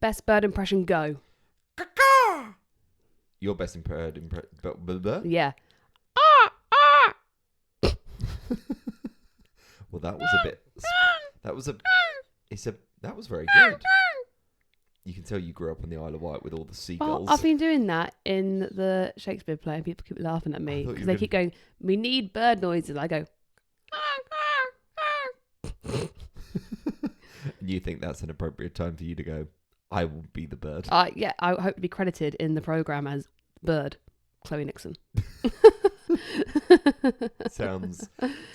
Best bird impression, go. Your best impression. Yeah. Well, that was a bit. That was a. That was very good. You can tell you grew up on the Isle of Wight with all the seagulls. Well, I've been doing that in the Shakespeare play, and people keep laughing at me because they keep going, "We need bird noises." I go. And you think that's an appropriate time for you to go, I will be the bird. Yeah, I hope to be credited in the programme as Bird, Chloe Nixon. Sounds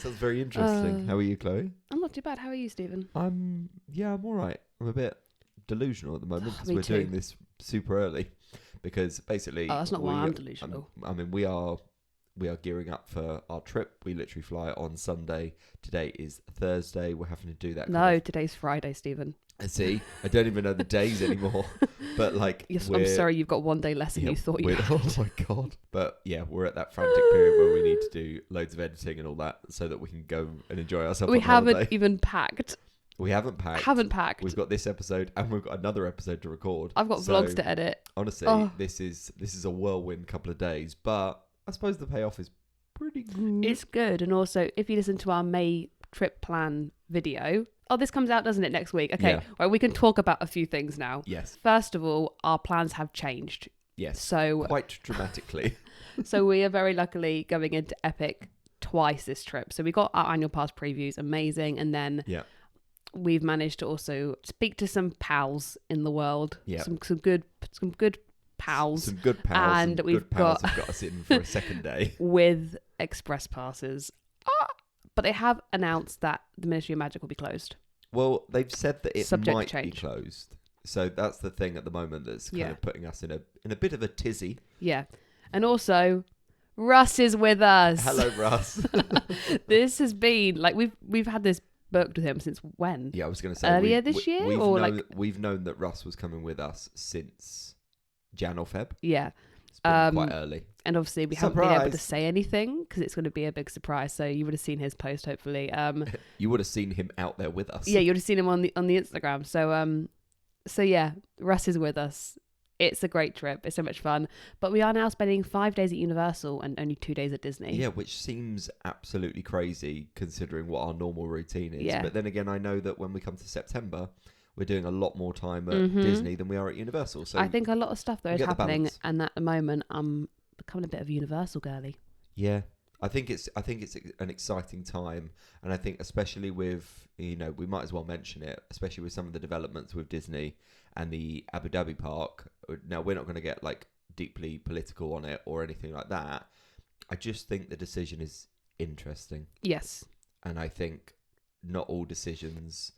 very interesting. How are you, Chloe? I'm not too bad. How are you, Stephen? I'm all right. I'm a bit delusional at the moment because we're doing this super early. Because basically, that's not why I'm delusional. I mean, we are gearing up for our trip. We literally fly on Sunday. Today is Thursday. We're having to do that. No, today's Friday, Stephen. I see. I don't even know the days anymore. But like, yes, I'm sorry, you've got one day less than you thought you had. Oh my God. But yeah, we're at that frantic period where we need to do loads of editing and all that so that we can go and enjoy ourselves. We haven't even packed. We haven't packed. We've got this episode and we've got another episode to record. I've got vlogs to edit. Honestly, this is a whirlwind couple of days, but I suppose the payoff is pretty good. It's good. And also, if you listen to our May trip plan video... Oh, this comes out, doesn't it, next week? Okay, Well, we can talk about a few things now. Yes. First of all, our plans have changed. Yes, so quite dramatically. So we are very luckily going into Epic twice this trip. So we got our annual pass previews, amazing. And then we've managed to also speak to some pals in the world. Yeah. Some good pals. Some good pals. And we've got us in for a second day. With express passes. But they have announced that the Ministry of Magic will be closed. Well, they've said that it Subject might change. be closed. So that's the thing at the moment that's kind of putting us in a bit of a tizzy. Yeah. And also, Russ is with us. Hello, Russ. This has been, like, we've had this booked with him since when? Yeah, I was going to say. Earlier this year? We've known that Russ was coming with us since Jan or Feb. Yeah. It's been quite early. And obviously we haven't been able to say anything because it's going to be a big surprise. So you would have seen his post, hopefully. You would have seen him out there with us. Yeah, you would have seen him on the Instagram. So yeah, Russ is with us. It's a great trip. It's so much fun. But we are now spending 5 days at Universal and only 2 days at Disney. Yeah, which seems absolutely crazy considering what our normal routine is. Yeah. But then again, I know that when we come to September, we're doing a lot more time at Disney than we are at Universal. So I think a lot of stuff though is happening, and at the moment I'm becoming a bit of a Universal girly. Yeah, I think it's an exciting time, and I think especially with, we might as well mention it, especially with some of the developments with Disney and the Abu Dhabi park. Now we're not going to get like deeply political on it or anything like that. I just think the decision is interesting. Yes, and I think not all decisions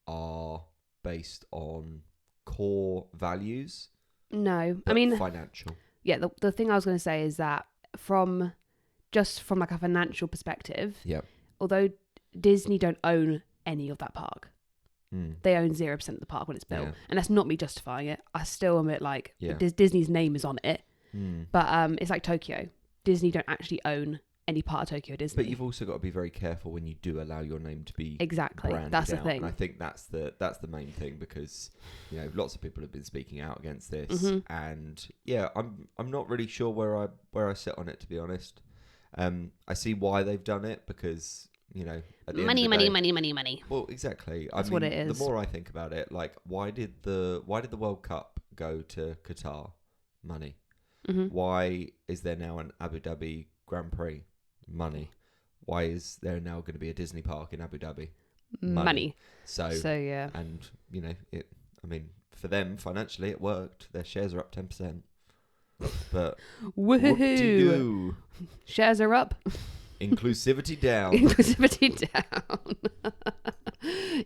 are based on core values. No, I mean financial. Yeah, the thing I was going to say is that from like a financial perspective, although Disney don't own any of that park, they own 0% of the park when it's built, and that's not me justifying it. I still am a bit like Disney's name is on it, but it's like Tokyo. Disney don't actually own any part of Tokyo Disney. But you've also got to be very careful when you do allow your name to be branded that's the out. thing. And I think that's the main thing because lots of people have been speaking out against this, and I'm not really sure where I sit on it, to be honest. I see why they've done it because at the money. Well, exactly. That's what it is. The more I think about it, like why did the World Cup go to Qatar? Money. Why is there now an Abu Dhabi Grand Prix? Money. Why is there now going to be a Disney park in Abu Dhabi? Money. So yeah. And it. I mean, for them financially, it worked. Their shares are up 10%. But woohoo! Shares are up. Inclusivity down. Inclusivity down.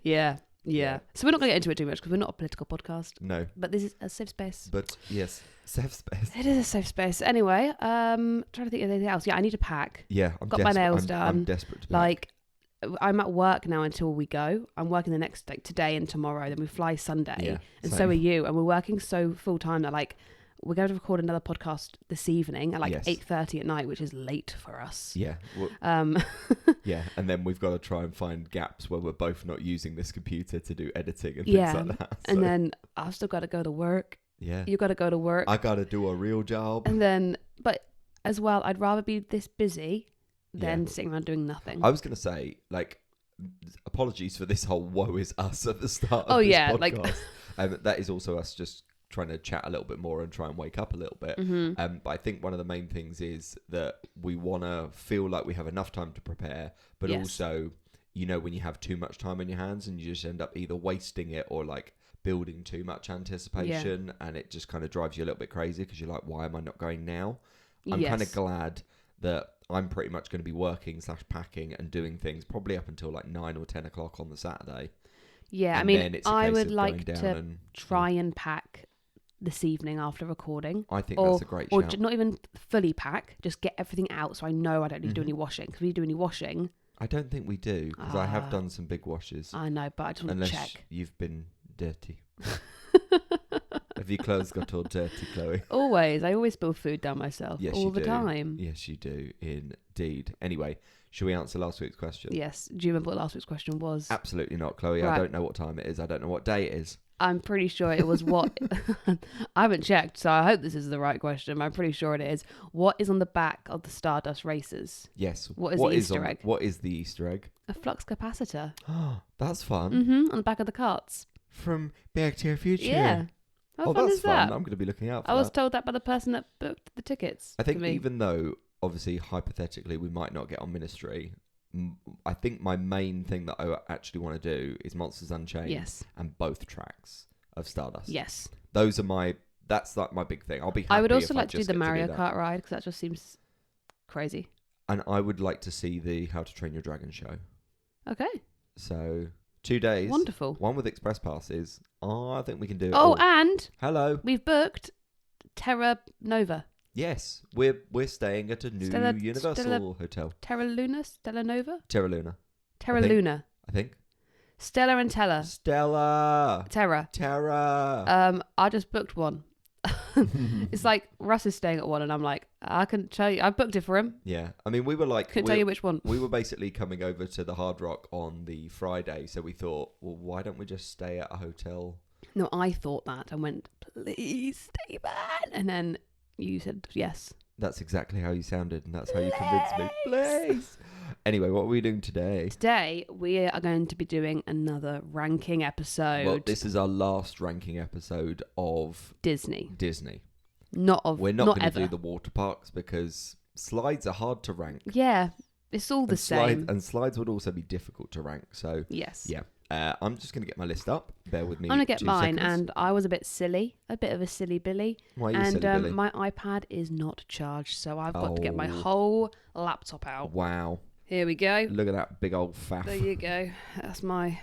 Yeah. So we're not going to get into it too much because we're not a political podcast. No. But this is a safe space. But yes, safe space. It is a safe space. Anyway, trying to think of anything else. Yeah, I need to pack. Yeah, got my nails done. I'm desperate to pack. Like, I'm at work now until we go. I'm working the next, like, today and tomorrow. Then we fly Sunday. Yeah, and same. so are you. And we're working so full time that, like, we're going to record another podcast this evening at like Yes. 8:30 at night, which is late for us. Yeah. Yeah. And then we've got to try and find gaps where we're both not using this computer to do editing and things like that. So, And then I've still got to go to work. yeah. You got to go to work. I got to do a real job. And then, but as well, I'd rather be this busy than sitting around doing nothing. I was going to say, like, apologies for this whole woe is us at the start of this podcast. Like that is also us just trying to chat a little bit more and try and wake up a little bit. But I think one of the main things is that we want to feel like we have enough time to prepare, but also, you know, when you have too much time on your hands and you just end up either wasting it or like building too much anticipation, and it just kind of drives you a little bit crazy because you're like, why am I not going now? I'm kind of glad that I'm pretty much going to be working / packing and doing things probably up until like 9 or 10 o'clock on the Saturday. Yeah, And I mean, then it's a I case would of like going down to and try and pack this evening after recording. I think that's a great Or shout. not even fully pack, just get everything out so I know I don't need to do any washing. Because if we do any washing... I don't think we do, because I have done some big washes. I know, but I just want Unless to check. you've been dirty. Have your clothes got all dirty, Chloe? Always. I always spill food down myself. Yes, all you the do. time. Yes, you do, indeed. Anyway, shall we answer last week's question? Yes. Do you remember what last week's question was? Absolutely not, Chloe. Right. I don't know what time it is. I don't know what day it is. I'm pretty sure it was what... I haven't checked, so I hope this is the right question. But I'm pretty sure it is. What is on the back of the Stardust Racers? Yes. What is the Easter egg? What is the Easter egg? A flux capacitor. That's fun. On the back of the carts. From Back to the Future. Yeah. How fun that's is that? fun. I'm going to be looking out for I was that. told that by the person that booked the tickets. I think for me. even though, obviously, hypothetically, we might not get on Ministry, I think my main thing that I actually want to do is Monsters Unchained and both tracks of Stardust. Yes. Those are that's like my big thing. I'll be happy I would also if like I to do just the get Mario that. Kart ride because that just seems crazy. And I would like to see the How to Train Your Dragon show. Okay. So 2 days. Wonderful. One with express passes. Oh, I think we can do it. Oh, and hello. We've booked Terra Nova. Yes, we're staying at a new Universal hotel. Terra Luna? Stella Nova? Terra Luna. Terra Luna. I think. Stella and Tella. Stella. Terra. I just booked one. It's like Russ is staying at one and I'm like, I can tell you, I booked it for him. Yeah. I mean, we were like... Couldn't tell you which one. We were basically coming over to the Hard Rock on the Friday, so we thought, well, why don't we just stay at a hotel? No, I thought that and went, please stay back. And then you said yes. That's exactly how you sounded, and that's how you convinced me. Please. Anyway, what are we doing today? Today, we are going to be doing another ranking episode. Well, this is our last ranking episode of Disney. We're not going to do the water parks because slides are hard to rank. Yeah, it's all the same. And slides would also be difficult to rank. So yes. Yeah. I'm just going to get my list up. Bear with me. I'm going to get mine, seconds. and I was a bit silly, a bit of a silly Billy. Why are you silly Billy? My iPad is not charged, so I've got to get my whole laptop out. Wow. Here we go. Look at that big old faff. There you go. That's my...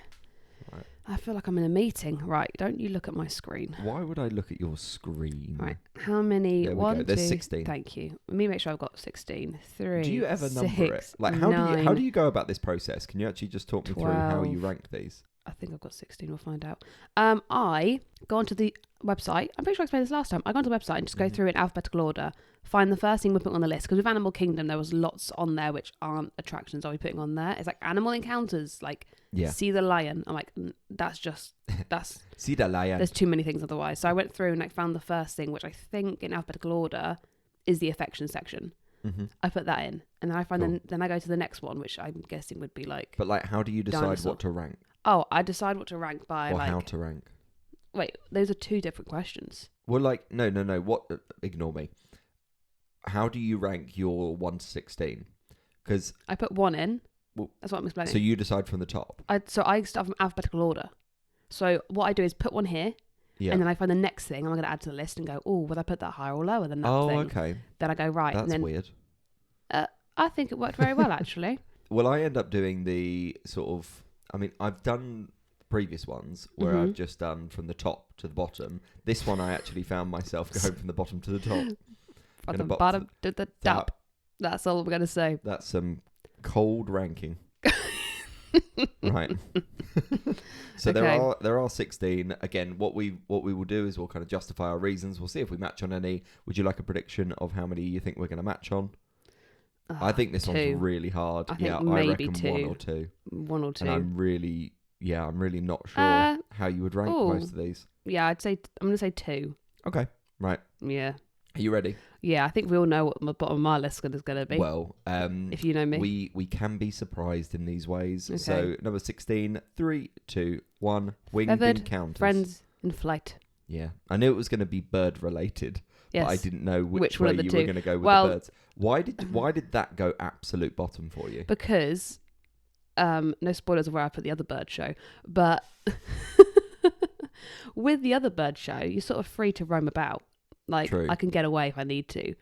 Right. I feel like I'm in a meeting. Right, don't you look at my screen. Why would I look at your screen? Right, how many? There we One, go. There's 2, 16. Thank you. Let me make sure I've got 16. 3, Do you ever 6, number it? Like, how 9, do you go about this process? Can you actually just talk me 12. through how you rank these? I think I've got 16. We'll find out. I go onto the website. I'm pretty sure I explained this last time. I go onto the website and just go through in alphabetical order. Find the first thing we're putting on the list. Because with Animal Kingdom, there was lots on there which aren't attractions. Are we putting on there? It's like animal encounters. Like, see the lion. I'm like, that's see the lion. There's too many things otherwise. So I went through and like found the first thing, which I think in alphabetical order is the affection section. Mm-hmm. I put that in, and then I find then I go to the next one, which I'm guessing would be like. But like, how do you decide dinosaur. what to rank? Oh, I decide what to rank by Or like how to rank? Wait, those are two different questions. Well, like, no. What? Ignore me. How do you rank your 1 to 16? Because I put one in. Well, that's what I'm explaining. So you decide from the top. So I start from alphabetical order. So what I do is put one here, and then I find the next thing I'm going to add to the list and go, oh, would I put that higher or lower than that thing? Oh, okay. Then I go right. That's and then, weird. I think it worked very well, actually. Well, I end up doing the sort of... I mean, I've done previous ones where I've just done from the top to the bottom. This one I actually found myself going from the bottom to the top. From the bottom to the top. That's all we're going to say. That's some cold ranking. Right. So Okay. there are 16. Again, what we will do is we'll kind of justify our reasons. We'll see if we match on any. Would you like a prediction of how many you think we're going to match on? I think this one's really hard. I think I maybe reckon two. one or two. One or two. And I'm really not sure how you would rank most of these. Yeah, I'm going to say two. Okay, right. Yeah. Are you ready? Yeah, I think we all know what my bottom of my list is going to be. Well, if you know me. We can be surprised in these ways. Okay. So, number 16, 3, 2, 1, winged Feathered encounters. Friends in flight. Yeah. I knew it was going to be bird related, Yes. but I didn't know which one way of the you two. were going to go with the birds. Why did that go absolute bottom for you? Because, no spoilers of where I put the other bird show, but with the other bird show, you're sort of free to roam about. Like, True. I can get away if I need to.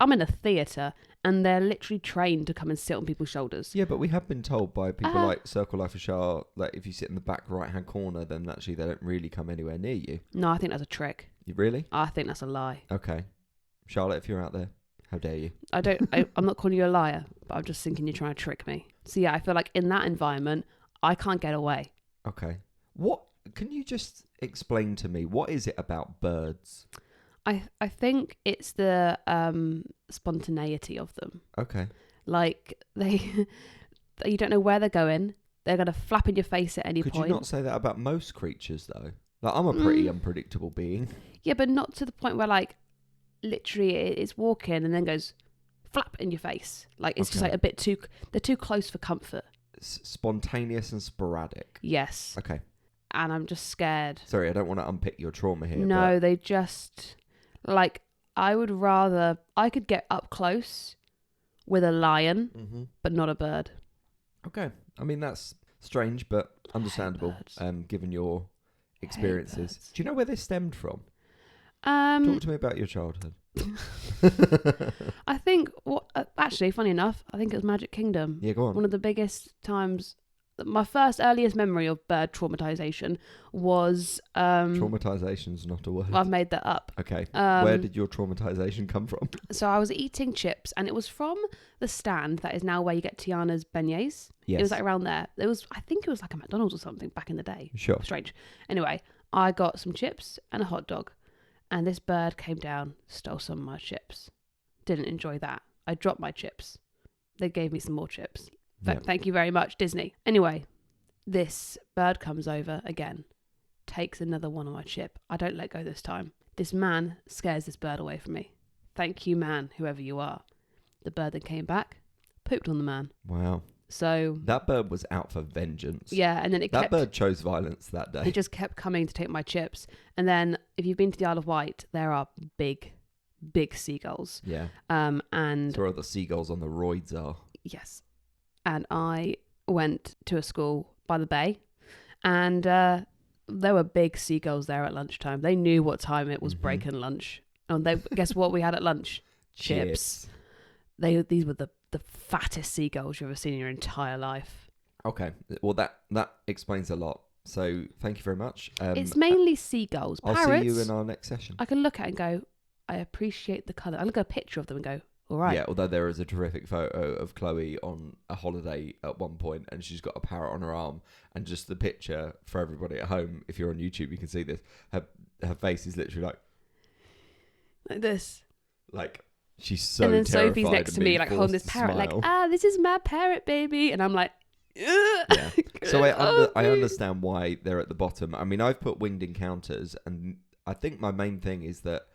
I'm in a theatre, and they're literally trained to come and sit on people's shoulders. Yeah, but we have been told by people like Circle Life of Shah, that if you sit in the back right-hand corner, then actually they don't really come anywhere near you. No, I think that's a trick. You really? I think that's a lie. Okay. Charlotte, if you're out there, how dare you? I'm not calling you a liar, but I'm just thinking you're trying to trick me. So yeah, I feel like in that environment, I can't get away. Okay. Can you just explain to me, what is it about birds? I think it's the spontaneity of them. Okay. Like, you don't know where they're going. They're going to flap in your face at any point. Could you not say that about most creatures, though? Like, I'm a pretty unpredictable being. Yeah, but not to the point where, like, literally it's walking and then goes flap in your face. Like, it's just like a bit too... They're too close for comfort. Spontaneous and sporadic. Yes. Okay. And I'm just scared. Sorry, I don't want to unpick your trauma here. No, they just... Like, I could get up close with a lion, but not a bird. Okay. I mean, that's strange, but understandable, given your experiences. Do you know where they stemmed from? Talk to me about your childhood. I think, actually, funny enough, I think it was Magic Kingdom. Yeah, go on. One of the biggest times... My earliest memory of bird traumatization was... Traumatization's not a word. I've made that up. Okay. Where did your traumatization come from? So I was eating chips, and it was from the stand that is now where you get Tiana's beignets. Yes. It was like around there. I think it was like a McDonald's or something back in the day. Sure. Strange. Anyway, I got some chips and a hot dog, and this bird came down, stole some of my chips. Didn't enjoy that. I dropped my chips. They gave me some more chips. Thank you very much, Disney. Anyway, this bird comes over again, takes another one on my chip. I don't let go this time. This man scares this bird away from me. Thank you, man, whoever you are. The bird then came back, pooped on the man. Wow. So... That bird was out for vengeance. Yeah, and then that bird chose violence that day. It just kept coming to take my chips. And then, if you've been to the Isle of Wight, there are big seagulls. Yeah. And... That's where all the seagulls on the roids are. Yes. And I went to a school by the bay, and there were big seagulls there at lunchtime. They knew what time it was break and lunch. And guess what we had at lunch? Chips. These were the fattest seagulls you've ever seen in your entire life. Okay. Well, that explains a lot. So thank you very much. It's mainly seagulls. Parrots, I'll see you in our next session. I can look at it and go, I appreciate the colour. I look at a picture of them and go, all right. Yeah, although there is a terrific photo of Chloe on a holiday at one point, and she's got a parrot on her arm, and just the picture for everybody at home, if you're on YouTube, you can see this. Her face is literally like this. Like, she's so terrified. And then terrified Sophie's next to me, like holding this parrot, like, this is my parrot, baby. And I'm like, yeah. So I understand why they're at the bottom. I mean, I've put winged encounters, and I think my main thing is that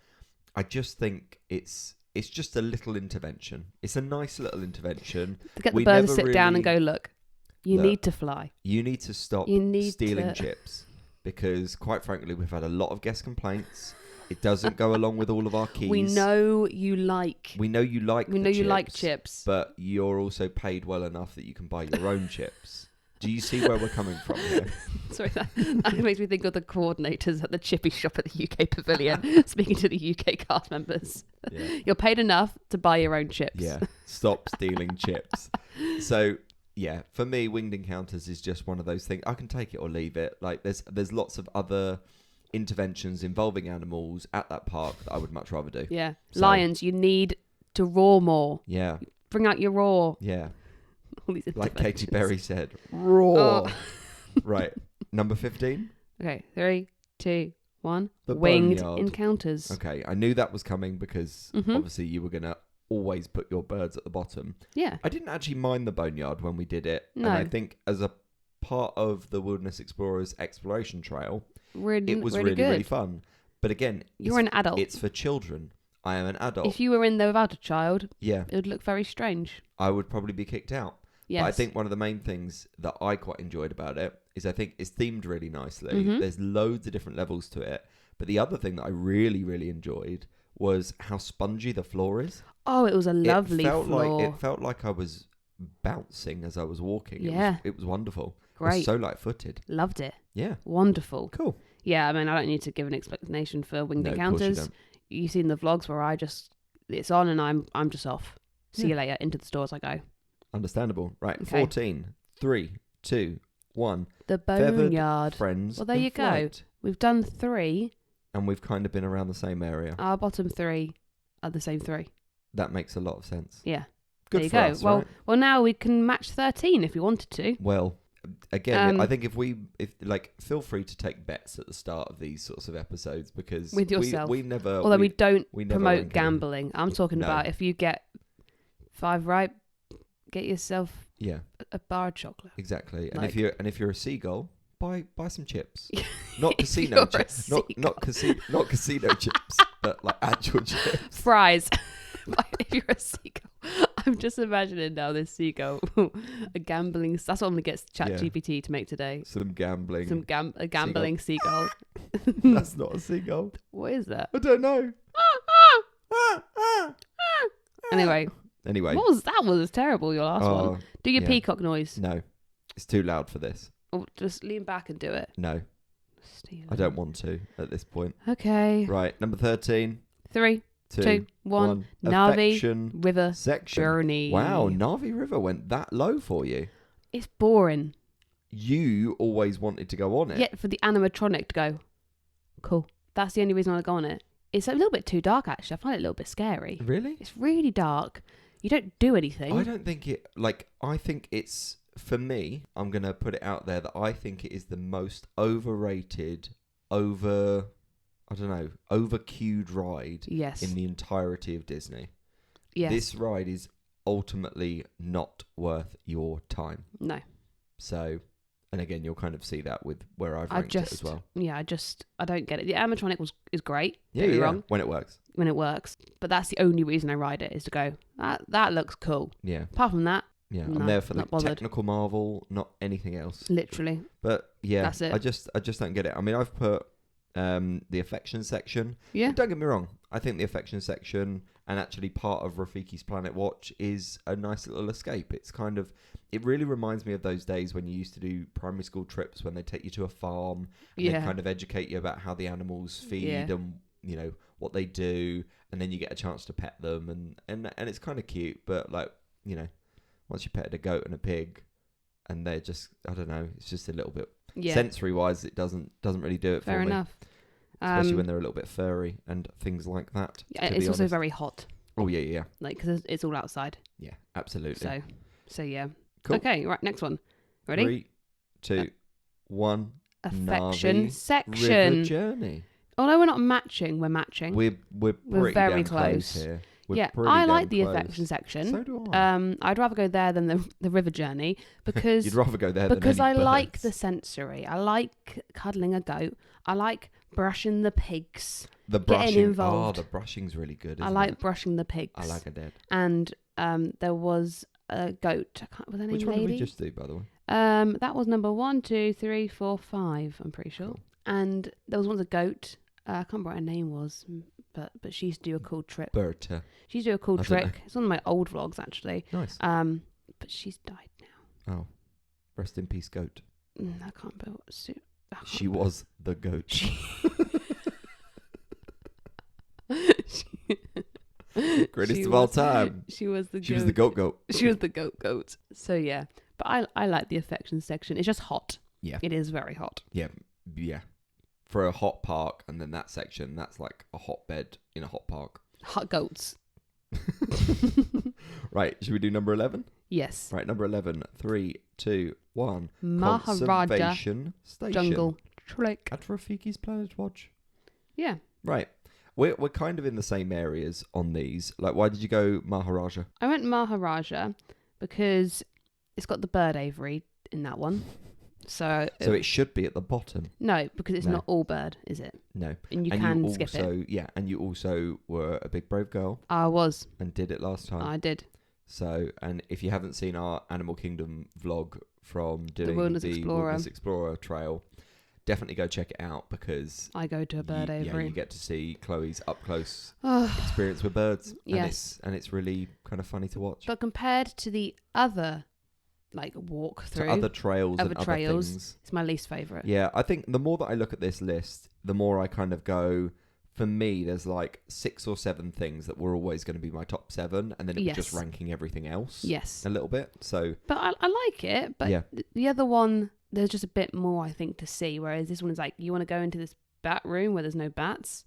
I just think it's just a little intervention. It's a nice little intervention. To get the bird to sit down and go, look, you need to fly. You need to stop stealing chips. Because, quite frankly, we've had a lot of guest complaints. It doesn't go along with all of our keys. We know you like chips. But you're also paid well enough that you can buy your own chips. Do you see where we're coming from here? Sorry, that makes me think of the coordinators at the chippy shop at the UK Pavilion speaking to the UK cast members. Yeah. You're paid enough to buy your own chips. Yeah, stop stealing chips. So, yeah, for me, Winged Encounters is just one of those things. I can take it or leave it. Like, there's lots of other interventions involving animals at that park that I would much rather do. Yeah. So, lions, you need to roar more. Yeah. Bring out your roar. Yeah. All these like Katy interventions. Perry said, raw. Oh. Right, number 15. Okay, 3, 2, 1. The Winged Boneyard. encounters. Okay, I knew that was coming because obviously you were going to always put your birds at the bottom. Yeah. I didn't actually mind the Boneyard when we did it. No. And I think as a part of the Wilderness Explorers exploration trail, it was really good. really fun. But again, You're an adult. It's for children. I am an adult. If you were in there without a child, yeah, it would look very strange. I would probably be kicked out. Yes. But I think one of the main things that I quite enjoyed about it is I think it's themed really nicely. Mm-hmm. There's loads of different levels to it. But the other thing that I really, really enjoyed was how spongy the floor is. Oh, it was a lovely floor. It felt like I was bouncing as I was walking. Yeah. It was wonderful. Great. I was so light-footed. Loved it. Yeah. Wonderful. Cool. Yeah, I mean, I don't need to give an explanation for winged encounters. You've seen the vlogs where it's on and I'm just off. See you later. Into the stores I go. Understandable. Right. Okay. 14. 3, 2, 1. The Boneyard. Friends. Well, there you go. We've done 3. And we've kind of been around the same area. Our bottom 3 are the same 3. That makes a lot of sense. Yeah. Good there you for go. us, Well, right? well, now we can match 13 if we wanted to. Well, again, I think feel free to take bets at the start of these sorts of episodes because with yourself. we never. Although we don't we never promote rank gambling. I'm talking about if you get 5 right, get yourself a bar of chocolate. Exactly. And Like- if you're a seagull, buy some chips. Not If casino you're a chips. Not casino chips, but like actual chips. Fries. If you're a seagull. I'm just imagining now this seagull, a gambling. That's what I'm gonna get ChatGPT to make today. Some gambling. A gambling seagull. That's not a seagull. What is that? I don't know. Anyway, what was that? Was terrible. Your last one. Do your peacock noise. No, it's too loud for this. Or just lean back and do it. No, Steven. I don't want to at this point. Okay. Right, number 13. 3, 2, 1. Navi River section. Journey. Wow, Navi River went that low for you. It's boring. You always wanted to go on it. Yet for the animatronic to go, cool. That's the only reason I want to go on it. It's a little bit too dark, actually. I find it a little bit scary. Really? It's really dark. You don't do anything. I don't think it... I think it's... For me, I'm going to put it out there that I think it is the most overrated, over-queued ride in the entirety of Disney. Yes. This ride is ultimately not worth your time. No. So, and again, you'll kind of see that with where I've ranked it as well. Yeah, I don't get it. The animatronic is great. Yeah, don't be wrong. When it works. When it works. But that's the only reason I ride it, is to go, that looks cool. Yeah. Apart from that, yeah, no, I'm there for the not bothered. technical marvel, not anything else. Literally. But yeah, that's it. I just don't get it. I mean, I've put the affection section. Yeah. Don't get me wrong. I think the affection section and actually part of Rafiki's Planet Watch is a nice little escape. It's kind of, it really reminds me of those days when you used to do primary school trips when they take you to a farm and they kind of educate you about how the animals feed and, you know, what they do. And then you get a chance to pet them and it's kind of cute. But like, you know, once you petted a goat and a pig and they're just, I don't know, it's just a little bit sensory wise, it doesn't really do it for me. Fair enough. Especially when they're a little bit furry and things like that. Yeah, it's also very hot. Oh, yeah. Like, because it's all outside. Yeah, absolutely. So yeah. Cool. Okay, right, next one. Ready? 3, 2, 1. Affection Navi section. River Journey. Although we're not matching, we're matching. We're pretty very damn close close. here. I like the affection section. So do I. I'd rather go there than the river journey because you'd rather go there than because any I birds. like the sensory. I like cuddling a goat. I like brushing the pigs. The brushing. Getting involved. Oh, the brushing's really good. I Isn't like it? brushing the pigs. I like a dead. And there was a goat. I can't. Was her name Which one Lady? did we just do, by the way? That was number 1, 2, 3, 4, 5. I'm pretty sure. Cool. And there was once a goat. I can't remember what her name was, but she used to do a cool trip. Berta. She used to do a cool I don't know. trick. It's one of my old vlogs, actually. Nice. But she's died now. Oh, rest in peace, goat. I can't remember what suit. She was the goat. Greatest of all time. She was the goat. She was the goat. She was the goat. So yeah, but I like the affection section. It's just hot. Yeah. It is very hot. Yeah. For a hot park, and then that section, that's like a hotbed in a hot park. Hot goats. Right, should we do number 11? Yes. Right, number 11. 3, 2, 1. Maharaja Conservation Station. Jungle Trek. At Rafiki's Planet Watch. Yeah. Right. We're kind of in the same areas on these. Like, why did you go Maharaja? I went Maharaja because it's got the bird aviary in that one. So it should be at the bottom. No, because it's not all bird, is it? No. And you can skip it. Yeah, and you also were a big brave girl. I was. And did it last time. I did. So, and if you haven't seen our Animal Kingdom vlog from doing the Wilderness Explorer trail, definitely go check it out because I go to a bird aviary. Yeah, you get to see Chloe's up close experience with birds. Yes. And it's really kind of funny to watch. But compared to the other walk through, other trails, other things, it's my least favourite. Yeah, I think the more that I look at this list, the more I kind of go, for me, there's like 6 or 7 things that were always going to be my top 7, and then it was just ranking everything else. Yes, a little bit. So, but I like it. But the other one, there's just a bit more I think to see. Whereas this one is like, you want to go into this bat room where there's no bats.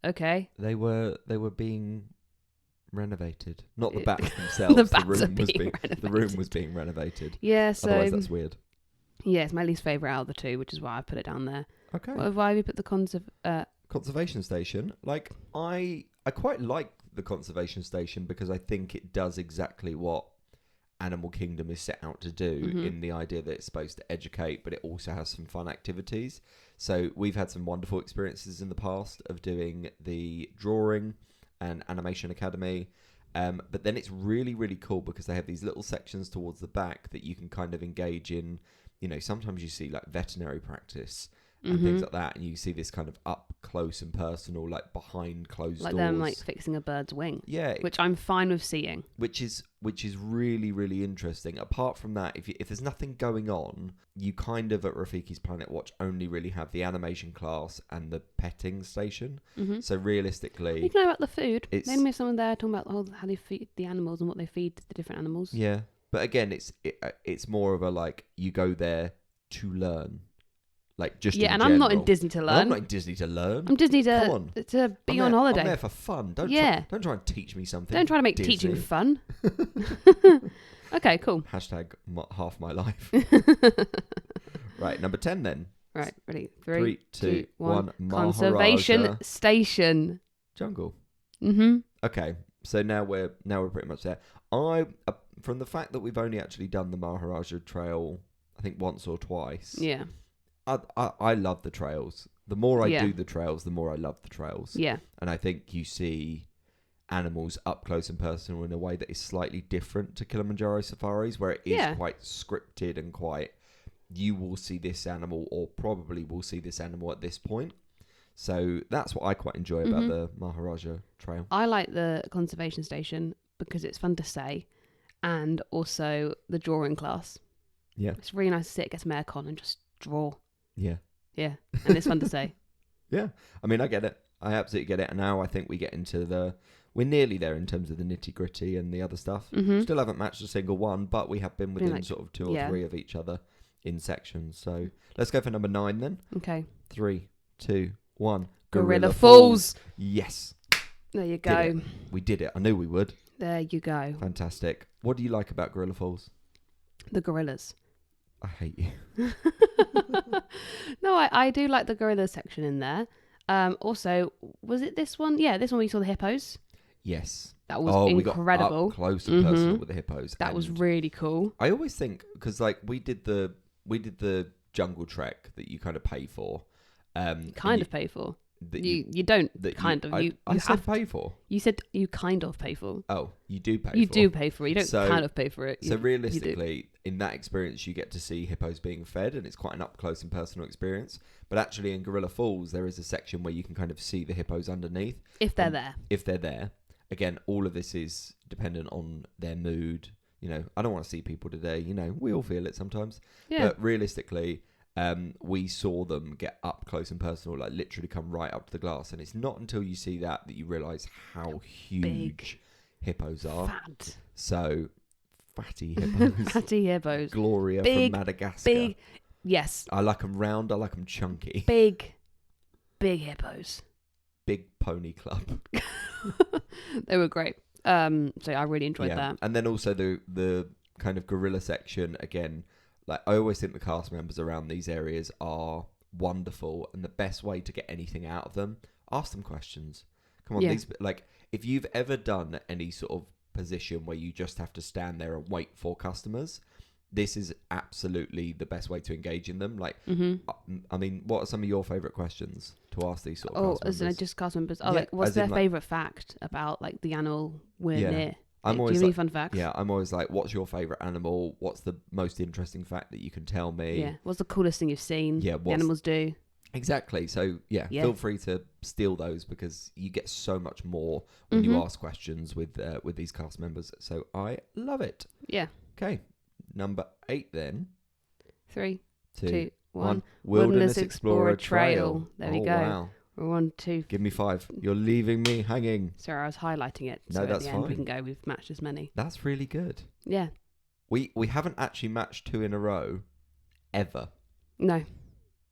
Okay, they were being renovated, not the bats themselves. The room was being renovated. Yeah, so otherwise that's weird. Yeah, it's my least favourite out of the 2, which is why I put it down there. Okay. Why have you put the conservation station? Like, I quite like the conservation station because I think it does exactly what Animal Kingdom is set out to do, in the idea that it's supposed to educate, but it also has some fun activities. So we've had some wonderful experiences in the past of doing the drawing and Animation Academy, but then it's really, really cool because they have these little sections towards the back that you can kind of engage in. You know, sometimes you see like veterinary practice and things like that, and you see this kind of up close and personal, like behind closed doors, like them like fixing a bird's wing. Yeah, which I'm fine with seeing. Which is really, really interesting. Apart from that, if there's nothing going on, you kind of at Rafiki's Planet Watch only really have the animation class and the petting station. So realistically, you know about the food. Maybe there's someone there talking about how they feed the animals and what they feed the different animals. Yeah, but again, it's more of a like, you go there to learn. Like, just and general. I'm not in Disney to learn. I'm not in Disney to learn. I'm Disney to be on holiday. I'm there for fun. Don't try and teach me something. Don't try to make teaching fun. Okay, cool. Hashtag half my life. Right, number 10 then. Right, ready? 3, 2, 1. Conservation station. Jungle. Mm-hmm. Okay, so now we're pretty much there. From the fact that we've only actually done the Maharaja Trail, I think once or twice. Yeah. I love the trails. The more I do the trails, the more I love the trails. Yeah. And I think you see animals up close and personal in a way that is slightly different to Kilimanjaro safaris, where it is quite scripted and quite, you will see this animal, or probably will see this animal at this point. So that's what I quite enjoy about the Maharaja Trail. I like the conservation station because it's fun to say, and also the drawing class. Yeah. It's really nice to sit, get some aircon and just draw. Yeah. Yeah. And it's fun to say. Yeah. I mean, I get it. I absolutely get it. And now I think we get into we're nearly there in terms of the nitty gritty and the other stuff. Still haven't matched a single one, but we have been within sort of 2 or 3 of each other in sections. So let's go for number 9 then. Okay. 3, 2, 1. Gorilla Falls. Yes. There you go. We did it. I knew we would. There you go. Fantastic. What do you like about Gorilla Falls? The gorillas. I hate you. No, I do like the gorilla section in there. Also, was it this one? Yeah, this one where you saw the hippos. Yes. That was incredible. We got up close and personal with the hippos. That was really cool. I always think, because like we did the jungle trek that you kind of pay for. Kind of pay for. You don't kind of. I said pay for. You said you kind of pay for. Oh, you do pay for. You do pay for it. You don't kind of pay for it. So realistically, in that experience, you get to see hippos being fed, and it's quite an up close and personal experience. But actually, in Gorilla Falls, there is a section where you can kind of see the hippos underneath. If they're there. If they're there. Again, all of this is dependent on their mood. You know, I don't want to see people today. You know, we all feel it sometimes. Yeah. But realistically, we saw them get up close and personal, like literally come right up to the glass. And it's not until you see that you realise how huge hippos are. Fat. So, fatty hippos. Fatty hippos. Gloria from Madagascar. Big. Yes. I like them round. I like them chunky. Big hippos. Big Pony Club. They were great. So I really enjoyed that. And then also the kind of gorilla section, again, like I always think the cast members around these areas are wonderful, and the best way to get anything out of them, ask them questions. Come on, these, like, if you've ever done any sort of position where you just have to stand there and wait for customers, this is absolutely the best way to engage in them. Like, I mean, what are some of your favourite questions to ask these sort of cast members? As in just cast members. Like, what's their favourite fact about, like, the animal we're near? I'm always do you have any fun facts? Yeah, I'm always like, what's your favourite animal? What's the most interesting fact that you can tell me? Yeah, what's the coolest thing you've seen? Yeah, the animals do. Exactly. So, feel free to steal those, because you get so much more when you ask questions with these cast members. So I love it. Yeah. Okay. Number 8 then. 3, 2, 1. Wilderness Explorer Trail. There we go. Wow. We're on 2. Give me 5. You're leaving me hanging. Sorry, I was highlighting it. No, so that's at the end fine. We can go. We've matched as many. That's really good. Yeah. We haven't actually matched 2 in a row ever. No.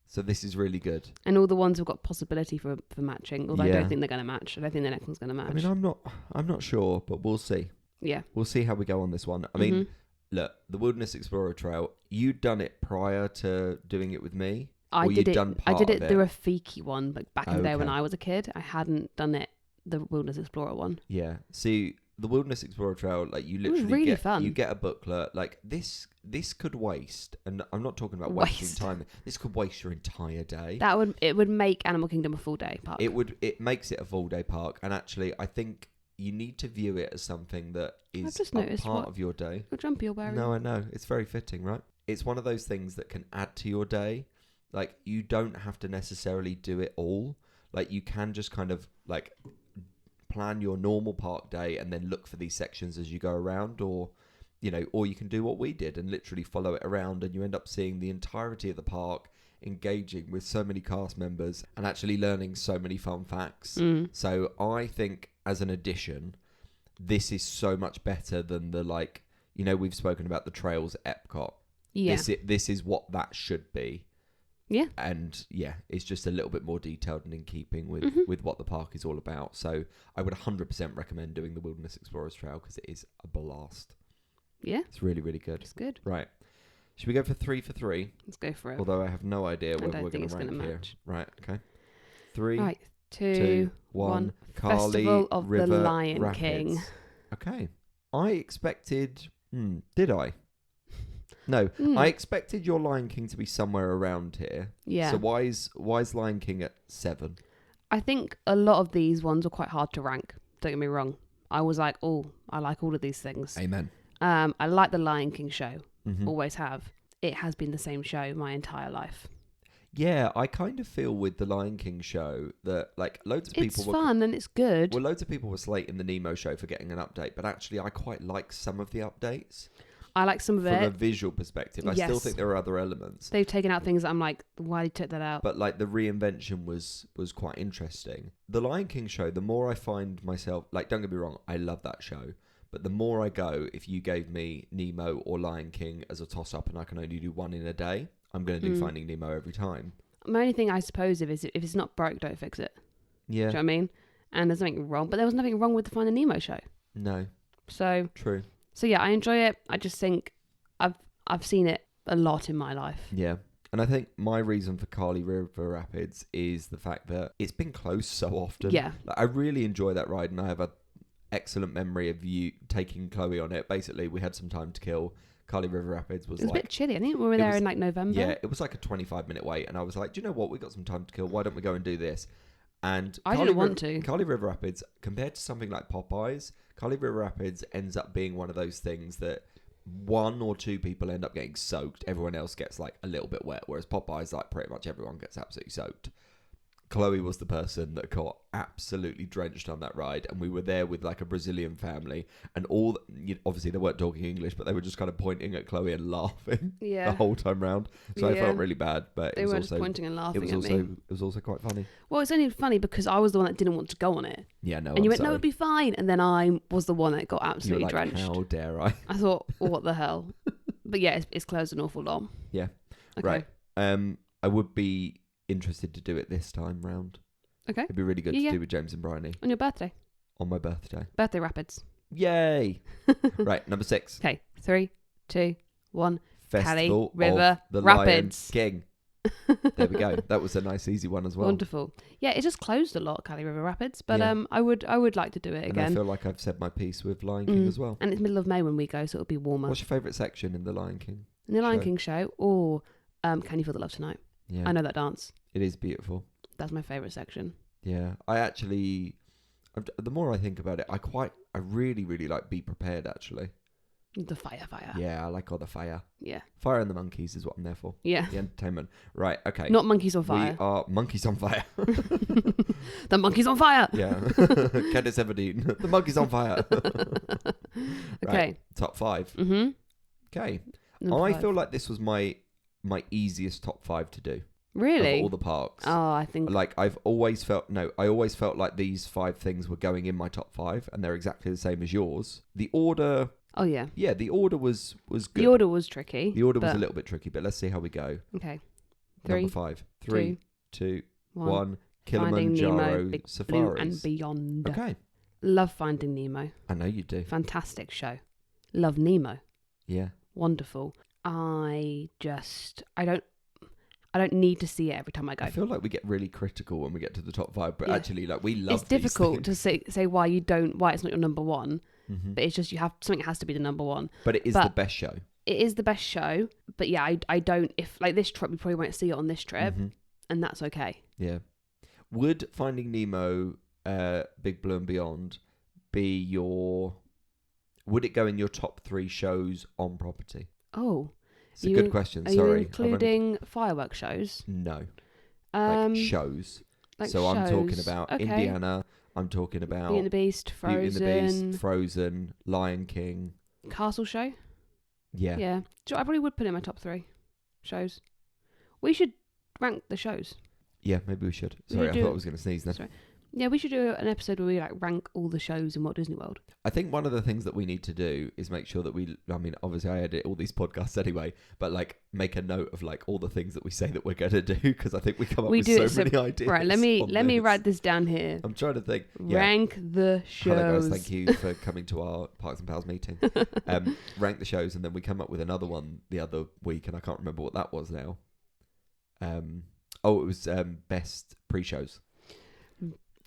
So this is really good. And all the ones have got possibility for matching. Although I don't think they're going to match. I don't think the next one's going to match. I mean, I'm not sure, but we'll see. Yeah. We'll see how we go on this one. I mean, look, the Wilderness Explorer Trail, you'd done it prior to doing it with me? I did it the Rafiki one, but back in the day when I was a kid. I hadn't done it, the Wilderness Explorer one. Yeah. See, the Wilderness Explorer Trail, like, you literally really fun. You get a booklet. Like, this could waste, and I'm not talking about wasting time. This could waste your entire day. It would make Animal Kingdom a full day park. It makes it a full day park, and actually, I think you need to view it as something that is a part of your day. Your jumper you're wearing. No, I know. It's very fitting, right? It's one of those things that can add to your day. Like, you don't have to necessarily do it all. Like, you can just kind of, like, plan your normal park day and then look for these sections as you go around, or you can do what we did and literally follow it around, and you end up seeing the entirety of the park, engaging with so many cast members and actually learning so many fun facts. So I think, as an addition, this is so much better than the, like, we've spoken about the trails at Epcot. Yeah. This is what that should be. Yeah. And it's just a little bit more detailed and in keeping with what the park is all about. So I would 100% recommend doing the Wilderness Explorers Trail, because it is a blast. Yeah. It's really, really good. It's good. Right. Should we go for 3 for 3? Let's go for it. Although I have no idea whether we're going to rank here. Right. Okay. 3, 2, 1. Festival of River the Lion Rapids. King. Okay. I expected... did I? No, I expected your Lion King to be somewhere around here. Yeah. So why is Lion King at 7? I think a lot of these ones were quite hard to rank. Don't get me wrong. I was like, I like all of these things. Amen. I like the Lion King show. Always have. It has been the same show my entire life. Yeah, I kind of feel with the Lion King show that, like, loads of people... It's fun and it's good. Well, loads of people were slating the Nemo show for getting an update, but actually I quite like some of the updates. I like some of it. From a visual perspective. I still think there are other elements. They've taken out things that I'm like, why did you take that out? But, like, the reinvention was quite interesting. The Lion King show, the more I find myself... Like, don't get me wrong, I love that show. But the more I go, if you gave me Nemo or Lion King as a toss-up and I can only do one in a day, I'm going to do Finding Nemo every time. My only thing, I suppose, if it's not broke, don't fix it. Yeah. Do you know what I mean? And there's nothing wrong. But there was nothing wrong with the Finding Nemo show. No. So... True. So, yeah, I enjoy it. I just think I've seen it a lot in my life. Yeah. And I think my reason for Kali River Rapids is the fact that it's been closed so often. Yeah. Like, I really enjoy that ride, and I have an excellent memory of you taking Chloe on it. Basically, we had some time to kill. Kali River Rapids was a bit chilly. I think we were there in, like, November. Yeah, it was like a 25-minute wait, and I was like, do you know what? We got some time to kill. Why don't we go and do this? And I didn't want to. Kali River Rapids, compared to something like Popeyes, Kali River Rapids ends up being one of those things that 1 or 2 people end up getting soaked. Everyone else gets, like, a little bit wet, whereas Popeyes, like, pretty much everyone gets absolutely soaked. Chloe was the person that got absolutely drenched on that ride, and we were there with, like, a Brazilian family, and obviously they weren't talking English, but they were just kind of pointing at Chloe and laughing the whole time round. So I felt really bad, but they were just pointing and laughing at me. It was also quite funny. Well, it's only funny because I was the one that didn't want to go on it. Yeah, no. And you went, no, it'd be fine, and then I was the one that got absolutely drenched. How dare I? I thought, what the hell? But yeah, it's closed an awful lot. Yeah. Okay. Right. I would be interested to do it this time round. Okay. It'd be really good to do with James and Bryony. On your birthday? On my birthday. Birthday Rapids. Yay. Right, number 6. Okay, 3, 2, 1. Festival Cali River of the Rapids. Lion King. There we go. That was a nice easy one as well. Wonderful. Yeah, it just closed a lot, Cali River Rapids, but I would like to do it again. And I feel like I've said my piece with Lion King as well. And it's middle of May when we go, so it'll be warmer. What's your favourite section in the Lion King? In the Lion King show? Or Can You Feel the Love Tonight? Yeah. I know that dance. It is beautiful. That's my favourite section. Yeah. I actually, the more I think about it, I really, really like Be Prepared, actually. The fire. Yeah, I like all the fire. Yeah. Fire and the monkeys is what I'm there for. Yeah. The entertainment. Right, okay. Not monkeys on fire. We are monkeys on fire. The monkeys on fire. Yeah. Candice Everdeen. The monkeys on fire. Okay. Right, top 5. Mm-hmm. Okay. Number I 5. feel like this was my easiest top 5 to do. Really? Of all the parks. Oh, I think... Like, I always felt like these 5 things were going in my top 5, and they're exactly the same as yours. The order... Oh, yeah. Yeah, the order was good. The order was tricky. The order was a little bit tricky, but let's see how we go. Okay. Number 5. 3, 2, 1. Finding Kilimanjaro Nemo, Big Safaris. Blue and Beyond. Okay. Love Finding Nemo. I know you do. Fantastic show. Love Nemo. Yeah. Wonderful. I don't need to see it every time I go. I feel like we get really critical when we get to the top 5, but actually, like, we love. It's difficult to say why it's not your number one. Mm-hmm. But it's just something has to be the number one. But it is the best show. It is the best show. But yeah, I don't. If like this trip, we probably won't see it on this trip, and that's okay. Yeah. Would Finding Nemo, Big Blue and Beyond, be your? Would it go in your top 3 shows on property? Oh, it's a good question. Are Sorry, you including fireworks shows? No. Like shows. Like so shows. I'm talking about Indiana. I'm talking about Beauty and the Beast, Frozen. Beauty and the Beast, Frozen, Lion King. Castle show? Yeah. Yeah. I probably would put it in my top 3 shows. We should rank the shows. Yeah, maybe we should. Sorry, I thought I was going to sneeze then. Sorry. Yeah, we should do an episode where we like rank all the shows in Walt Disney World. I think one of the things that we need to do is make sure that obviously I edit all these podcasts anyway, but like make a note of like all the things that we say that we're going to do, because I think we come up with so many ideas. Right, let me write this down here. I'm trying to think. Yeah. Rank the shows. Hello guys, thank you for coming to our Parks and Pals meeting. Rank the shows, and then we come up with another one the other week, and I can't remember what that was now. It was best pre-shows.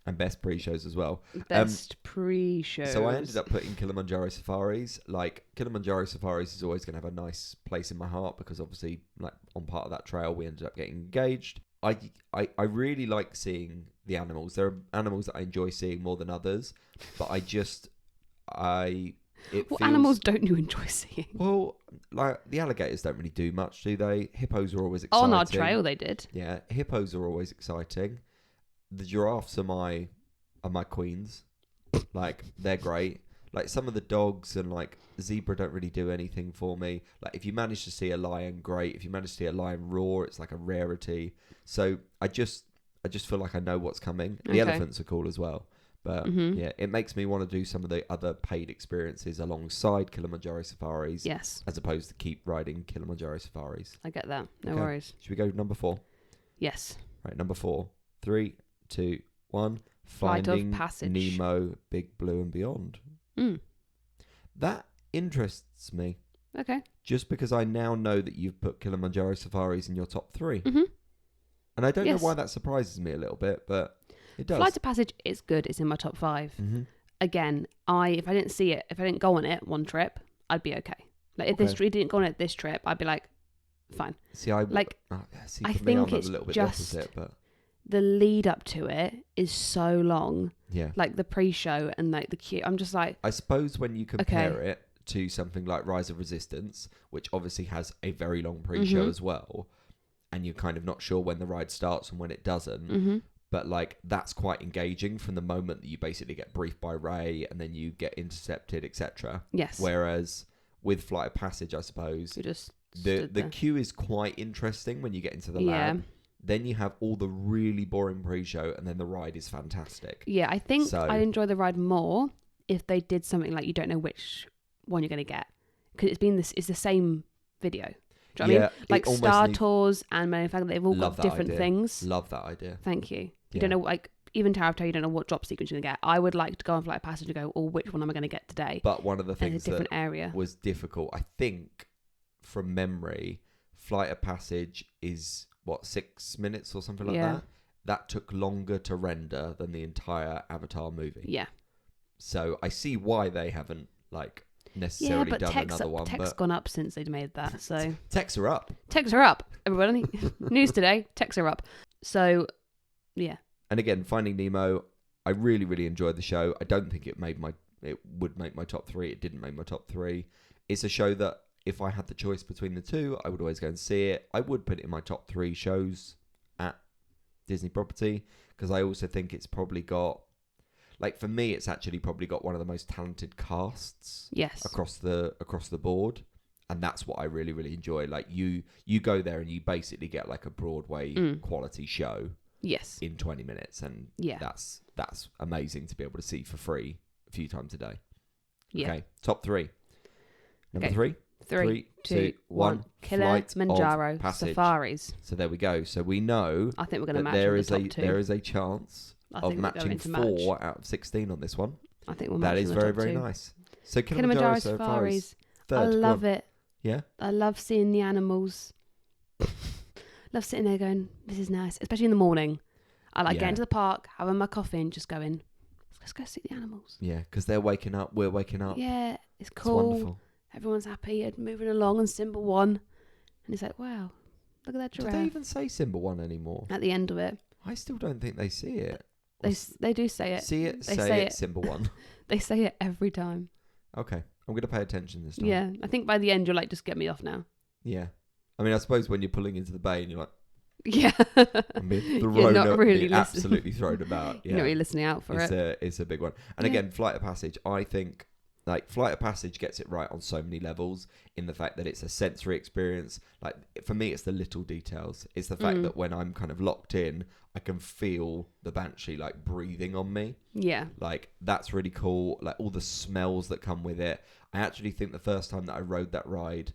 And best pre-shows as well. Best pre-shows. So I ended up putting Kilimanjaro Safaris. Like, Kilimanjaro Safaris is always going to have a nice place in my heart, because obviously, like, on part of that trail, we ended up getting engaged. I really like seeing the animals. There are animals that I enjoy seeing more than others, but what animals don't you enjoy seeing? Well, like, the alligators don't really do much, do they? Hippos are always exciting. On our trail, they did. Yeah, hippos are always exciting. The giraffes are my queens. Like, they're great. Like, some of the dogs and like zebra don't really do anything for me. Like, if you manage to see a lion, great. If you manage to see a lion roar, it's like a rarity. So I just feel like I know what's coming. The elephants are cool as well. But yeah, it makes me want to do some of the other paid experiences alongside Kilimanjaro Safaris. Yes. As opposed to keep riding Kilimanjaro Safaris. I get that. No worries. Should we go number 4? Yes. Right, number 4. 3, 2, 1. Flight of Finding Passage. Nemo, Big Blue and Beyond. That interests me. Okay. Just because I now know that you've put Kilimanjaro Safaris in your top 3. Mm-hmm. And I don't know why that surprises me a little bit, but it does. Flight of Passage is good. It's in my top 5. Mm-hmm. Again, if I didn't see it, if I didn't go on it one trip, I'd be okay. Like, if this didn't go on it this trip, I'd be like, fine. See, I think it's a little bit just the opposite, but the lead up to it is so long. Yeah. Like the pre-show and like the queue. I'm just like, I suppose when you compare it to something like Rise of Resistance, which obviously has a very long pre-show as well, and you're kind of not sure when the ride starts and when it doesn't, but like that's quite engaging from the moment that you basically get briefed by Ray and then you get intercepted, etc. Yes. Whereas with Flight of Passage, I suppose, you just the queue is quite interesting when you get into the lab. Then you have all the really boring pre-show, and then the ride is fantastic. Yeah, I think I'd enjoy the ride more if they did something like you don't know which one you're going to get, because it's the same video. Do you know what I mean? Like Star Tours and Melon Flag, they've all got different things. Love that idea. Thank you. You don't know, like, even Tower of Terror, you don't know what drop sequence you're going to get. I would like to go on Flight of Passage and go, which one am I going to get today? But one of the things area was difficult, I think, from memory, Flight of Passage is, 6 minutes or something like Yeah. that? That took longer to render than the entire Avatar movie. Yeah. So I see why they haven't, necessarily done another one. Tech's gone up since they'd made that, so... Techs are up. Techs are up, everybody. News today, techs are up. So, yeah. And again, Finding Nemo, I really, really enjoyed the show. I don't think it would make my top 3. It didn't make my top 3. It's a show that if I had the choice between the two, I would always go and see it. I would put it in my top 3 shows at Disney property, because I also think it's probably got, for me, it's actually probably got one of the most talented casts across the board. And that's what I really, really enjoy. You go there and you basically get a Broadway quality show. Yes. In 20 minutes. And that's amazing to be able to see for free a few times a day. Yeah. Okay. Top 3. Number 3. 3, 2, 1. Kilimanjaro Safaris. So there we go. So we know I think we're going to match there is a chance of matching 4 out of 16 on this one. I think we'll match. That is very, very nice. So Kilimanjaro Safaris. Third. I love it. Yeah? I love seeing the animals. Love sitting there going, this is nice. Especially in the morning. I like getting to the park, having my coffee and just going, let's go see the animals. Yeah, because they're waking up, we're waking up. Yeah, it's cool. It's wonderful. Everyone's happy and moving along, and Simba won. And it's like, wow, look at that giraffe. Do they even say Simba won anymore? At the end of it. I still don't think they see it. They do say it. See it, say it, Simba won. They say it every time. Okay, I'm going to pay attention this time. Yeah, I think by the end you're like, just get me off now. Yeah. I mean, I suppose when you're pulling into the bay and you're like, yeah, I'm being thrown you're not really absolutely thrown about. Yeah. You're not really listening out for it. It's a big one. And again, Flight of Passage, I think, Flight of Passage gets it right on so many levels, in the fact that it's a sensory experience. For me, it's the little details. It's the fact that when I'm kind of locked in, I can feel the Banshee breathing on me. Yeah. That's really cool. All the smells that come with it. I actually think the first time that I rode that ride,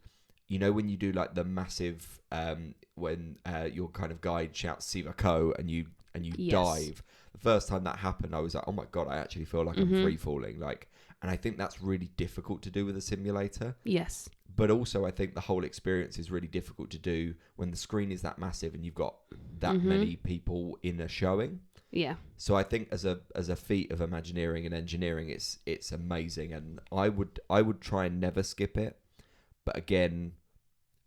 when you do the massive, when your kind of guide shouts Siva Ko and you dive, the first time that happened, I was like, oh my God, I actually feel like I'm free falling. And I think that's really difficult to do with a simulator. Yes. But also I think the whole experience is really difficult to do when the screen is that massive and you've got that many people in a showing. Yeah. So I think as a feat of Imagineering and engineering, it's amazing, and I would try and never skip it. But again,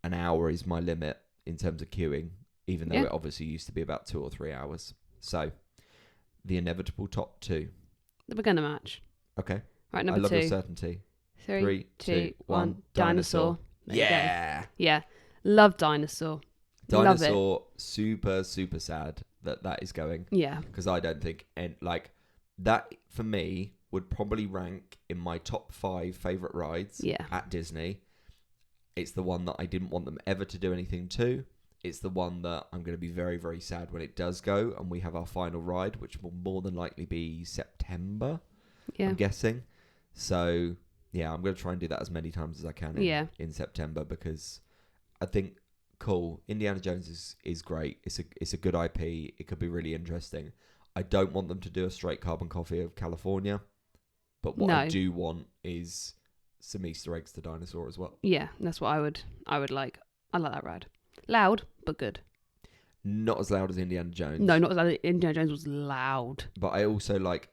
an hour is my limit in terms of queuing, even though it obviously used to be about 2 or 3 hours. So the inevitable top 2. We're going to match. Okay. Right, number 2. I love your certainty. 3, 2, 1. Dinosaur. Yeah. Yeah. Love Dinosaur. Dinosaur. Love it. Super, super sad that is going. Yeah. Because I don't think, that for me would probably rank in my top 5 favourite rides at Disney. It's the one that I didn't want them ever to do anything to. It's the one that I'm going to be very, very sad when it does go and we have our final ride, which will more than likely be September, I'm guessing. So, yeah, I'm going to try and do that as many times as I can in September, because I think, cool, Indiana Jones is great. It's a good IP. It could be really interesting. I don't want them to do a straight carbon copy of California, but what I do want is some Easter eggs to Dinosaur as well. Yeah, that's what I would like. I like that ride. Loud, but good. Not as loud as Indiana Jones. No, not as loud. Indiana Jones was loud. But I also like...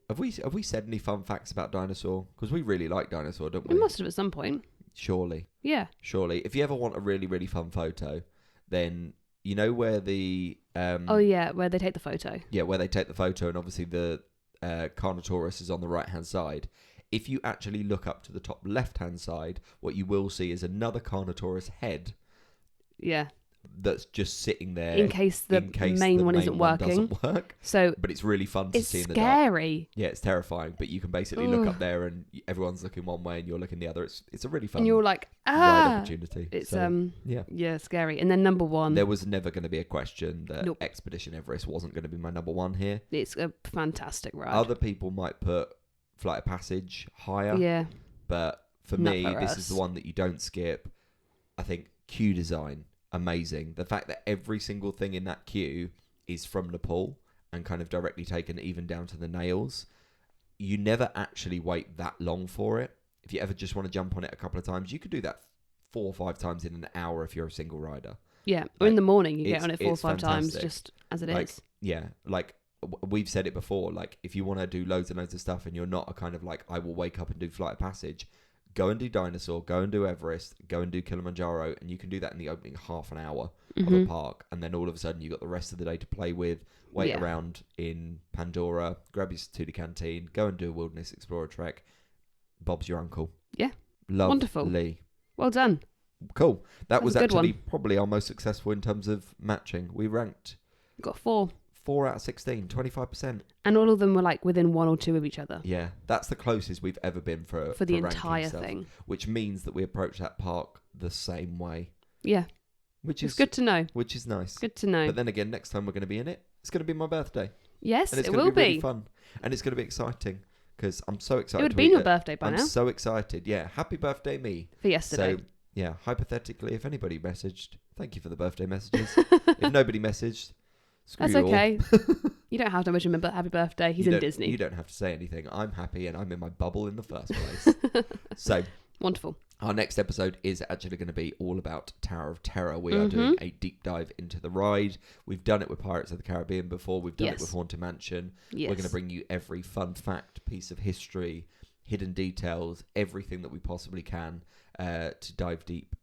Have we said any fun facts about Dinosaur? Because we really like Dinosaur, don't we? We must have at some point. Surely. Yeah. Surely. If you ever want a really, really fun photo, then you know where the... where they take the photo. Yeah, where they take the photo, and obviously the Carnotaurus is on the right-hand side. If you actually look up to the top left-hand side, what you will see is another Carnotaurus head. Yeah. That's just sitting there in case the main one isn't working. Doesn't work. So, but it's really fun to see in the dark. It's scary. Yeah, it's terrifying. But you can basically look up there, and everyone's looking one way, and you're looking the other. It's a really fun. And you're like, ride opportunity. It's scary. And then number 1. There was never going to be a question that Expedition Everest wasn't going to be my number 1 here. It's a fantastic ride. Other people might put Flight of Passage higher. Yeah. But for me, this is the one that you don't skip. I think queue design. Amazing. The fact that every single thing in that queue is from Nepal and kind of directly taken even down to the nails. You never actually wait that long for it. If you ever just want to jump on it a couple of times, you could do that 4 or 5 times in an hour if you're a single rider. Yeah, or in the morning you get on it 4 or 5 times just as it is. Yeah, like we've said it before, like if you want to do loads and loads of stuff and you're not a kind of like, I will wake up and do Flight of Passage, go and do Dinosaur, go and do Everest, go and do Kilimanjaro, and you can do that in the opening half an hour of a park, and then all of a sudden you've got the rest of the day to play with, wait around in Pandora, grab your Tutti Canteen, go and do a Wilderness Explorer trek. Bob's your uncle. Yeah. Lovely. Wonderful. Well done. Cool. That was actually probably our most successful in terms of matching. We ranked... Got 4. 4 out of 16, 25%. And all of them were like within 1 or 2 of each other. Yeah, that's the closest we've ever been for the entire thing. Which means that we approach that park the same way. Yeah. Which is good to know. Which is nice. Good to know. But then again, next time we're going to be in it, it's going to be my birthday. Yes, and it's it going will to be really fun. And it's going to be exciting because I'm so excited. It would have been your birthday by now. I'm so excited. Yeah, happy birthday me. For yesterday. So, yeah, hypothetically, if anybody messaged, thank you for the birthday messages. If nobody messaged, screw that's you okay. all. You don't have to wish him a happy birthday. He's in Disney. You don't have to say anything. I'm happy and I'm in my bubble in the first place. So wonderful. Our next episode is actually going to be all about Tower of Terror. We are doing a deep dive into the ride. We've done it with Pirates of the Caribbean before. We've done it with Haunted Mansion. Yes. We're going to bring you every fun fact, piece of history, hidden details, everything that we possibly can to dive deep.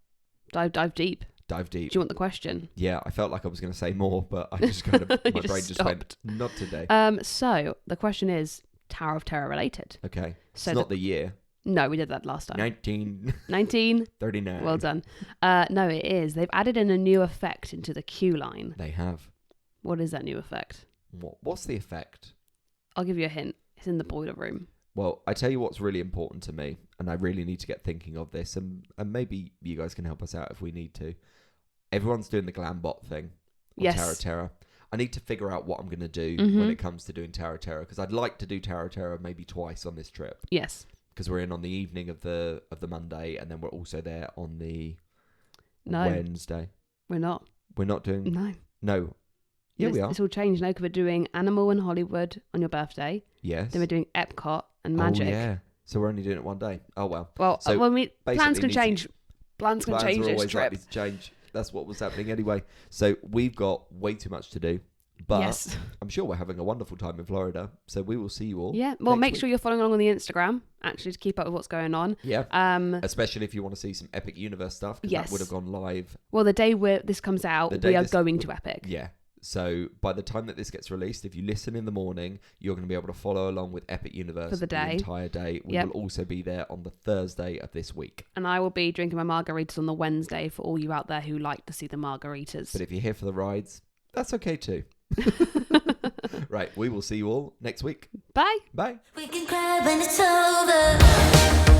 Dive deep. Dive deep. Do you want the question? Yeah, I felt like I was going to say more, but I just kind of my brain just stopped. went, not today. So the question is Tower of Terror related. Okay. So it's not the year. No, we did that last time. 1939. Well done. No, it is. They've added in a new effect into the queue line. They have. What is that new effect? What's the effect? I'll give you a hint. It's in the boiler room. Well, I tell you what's really important to me, and I really need to get thinking of this, and maybe you guys can help us out if we need to. Everyone's doing the glam bot thing on Yes. Tower of Terror. I need to figure out what I'm going to do when it comes to doing Tower of Terror, because I'd like to do Tower of Terror maybe twice on this trip. Yes. Because we're in on the evening of the Monday, and then we're also there on the No. Wednesday. We're not. We're not doing... No. Yeah, we are. It's all changed now because we're doing Animal and Hollywood on your birthday. Yes. Then we're doing Epcot and Magic. Oh, yeah. So we're only doing it one day. Oh, well. Well, so plans can change. Plans can change are this always trip. likely to change. That's what was happening anyway. So we've got way too much to do. But yes. I'm sure we're having a wonderful time in Florida. So we will see you all. Yeah. Well, make sure you're following along on the Instagram, actually, to keep up with what's going on. Yeah. Especially if you want to see some Epic Universe stuff. Because that would have gone live. Well, the day where this comes out, we are going to Epic. Yeah. So by the time that this gets released, if you listen in the morning, you're going to be able to follow along with Epic Universe for the entire day. We will also be there on the Thursday of this week. And I will be drinking my margaritas on the Wednesday for all you out there who like to see the margaritas. But if you're here for the rides, that's okay too. Right, we will see you all next week. Bye. Bye. We can cry when it's over.